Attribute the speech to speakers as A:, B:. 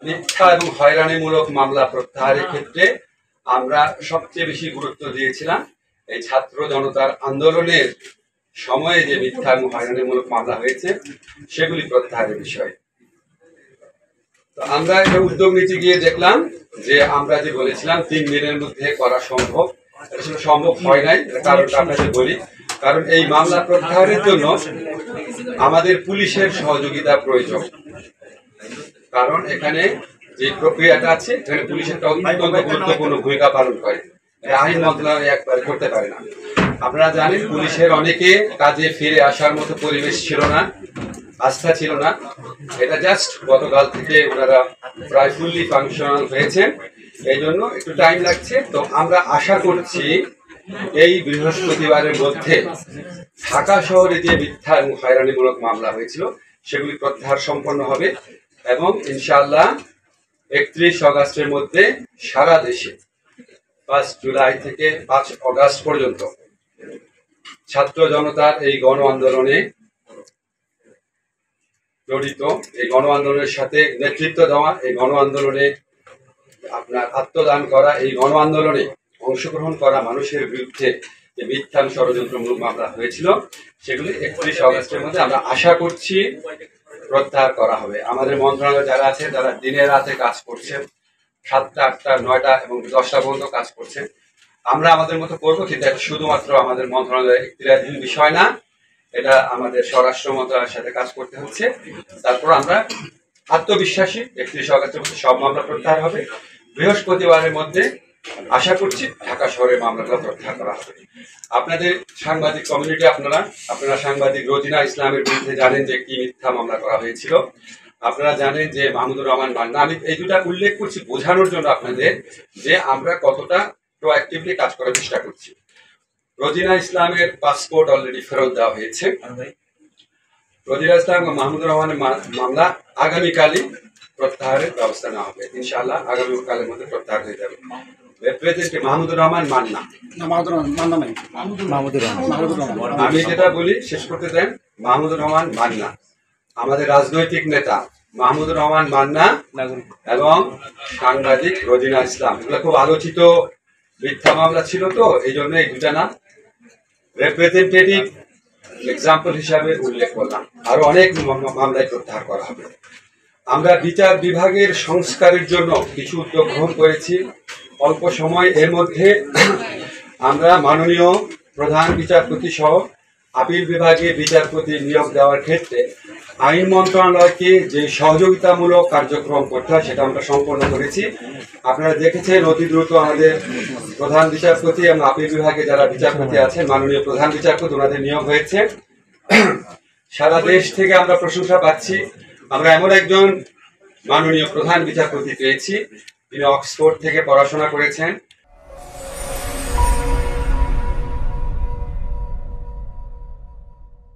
A: মিথ্যা এবং হয়রানিমূলক মামলা প্রত্যাহারের ক্ষেত্রে আমরা সবচেয়ে বেশি গুরুত্ব দিয়েছিলাম এই ছাত্র জনতার আন্দোলনের সময়ে যে মিথ্যা এবং হয়রানিমূলক মামলা হয়েছে সেগুলি প্রত্যাহারের বিষয়। তো আমরা এটা উদ্যোগ নিতে গিয়ে দেখলাম যে আমরা যে বলেছিলাম 3 দিনের মধ্যে করা সম্ভব, আসলে সম্ভব হয় নাই। কারণটা আপনাদের বলি, কারণ এই মামলা প্রত্যাহারের জন্য আমাদের পুলিশের সহযোগিতা প্রয়োজন। কারণ এখানে যে প্রক্রিয়াটা আছে এখানে পুলিশের একটা অত্যন্ত গুরুত্বপূর্ণ ভূমিকা পালন করে, আইন মন্ত্রণালয় একবার করতে পারে না। আপনারা জানেন পুলিশের অনেকে কাজে ফিরে আসার মতো পরিবেশ ছিল না, আস্থা ছিল না। এটা জাস্ট গতকাল থেকে ওনারা প্রায় ফুললি ফাংশনাল হয়েছেন, এই জন্য একটু টাইম লাগছে। তো আমরা আশা করছি এই বৃহস্পতিবারের মধ্যে ঢাকা শহরে যে মিথ্যা এবং হয়রানিমূলক মামলা হয়েছিল সেগুলি প্রত্যাহার সম্পন্ন হবে এবং ইনশাআল্লাহ 31 অগাস্টের মধ্যে সারা দেশে 5 জুলাই থেকে 5 অগাস্ট পর্যন্ত ছাত্র জনতার এই গণ আন্দোলনে জড়িত, এই গণ আন্দোলনের সাথে নেতৃত্ব দেওয়া, এই গণ আন্দোলনে আপনার আত্মদান করা, এই গণ আন্দোলনে অংশগ্রহণ করা মানুষের বিরুদ্ধে যে মিথ্যা ষড়যন্ত্রমূলক মামলা হয়েছিল সেগুলি 31 অগাস্টের মধ্যে আমরা আশা করছি প্রত্যাহার করা হবে। আমাদের মন্ত্রণালয় যারা আছে তারা দিনে রাতে কাজ করছেন, 7টা 8টা 9টা এবং 10টা পর্যন্ত কাজ করছেন। আমরা আমাদের মতো করবো, কিন্তু এটা শুধুমাত্র আমাদের মন্ত্রণালয়ের ইখতিয়ারাধীন বিষয় না, এটা আমাদের স্বরাষ্ট্র মন্ত্রণালয়ের সাথে কাজ করতে হচ্ছে। তারপর আমরা আত্মবিশ্বাসী 31 অগাস্টের মধ্যে সব মামলা প্রত্যাহার হবে। বৃহস্পতিবারের মধ্যে আশা করছি ঢাকা শহরের মামলাগুলো প্রত্যাহার করা হবে। আপনাদের সাংবাদিক কমিউনিটি, আপনারা সাংবাদিক রোজিনা ইসলামের বিরুদ্ধে জানেন যে কি মিথ্যা মামলা করা হয়েছিল। আপনারা জানেন যে মাহমুদুর রহমান মান্না, আমি এই দুটা উল্লেখ করছি বোঝানোর জন্য আপনাদের যে আমরা কতটা প্রোঅ্যাক্টিভলি কাজ করার চেষ্টা করছি। রোজিনা ইসলামের পাসপোর্ট অলরেডি ফেরত দেওয়া হয়েছে। রোজিনা ইসলাম ও মাহমুদুর রহমানের মামলা আগামীকালই প্রত্যাহারের ব্যবস্থা নেওয়া হবে, ইনশাআল্লাহ আগামীকালের মধ্যে প্রত্যাহার হয়ে যাবে। মাহমুদুর রহমান মান্না, আমি যেটা বলি শেষ করতে দেন। মাহমুদুর রহমান মান্না আমাদের রাজনৈতিক নেতা, মাহমুদুর রহমান মান্না এবং সাংবাদিক রোজিনা ইসলাম, এগুলো খুব আলোচিত মিথ্যা মামলা ছিল। তো এই জন্য এই দুটা নাম রিপ্রেজেন্টেটিভ এক্সাম্পল হিসাবে উল্লেখ করলাম। আরো অনেক মামলায় প্রত্যাহার করা হবে। আমরা বিচার বিভাগের সংস্কারের জন্য কিছু উদ্যোগ গ্রহণ করেছি অল্প সময়। এর মধ্যে আমরা মাননীয় প্রধান বিচারপতি সহ আপিল বিভাগে বিচারপতি নিয়োগ দেওয়ার ক্ষেত্রে আইন মন্ত্রণালয়কে যে সহযোগিতামূলক কার্যক্রম করতে হয় সেটা আমরা সম্পন্ন করেছি। আপনারা দেখেছেন অতি দ্রুত আমাদের প্রধান বিচারপতি এবং আপিল বিভাগে যারা বিচারপতি আছেন, মাননীয় প্রধান বিচারপতি ওনাদের নিয়োগ হয়েছে। সারা দেশ থেকে আমরা প্রশংসা পাচ্ছি। আমরা এমন একজন মাননীয় প্রধান বিচারপতি পেয়েছি, তিনি অক্সফোর্ড থেকে পড়াশোনা করেছেন,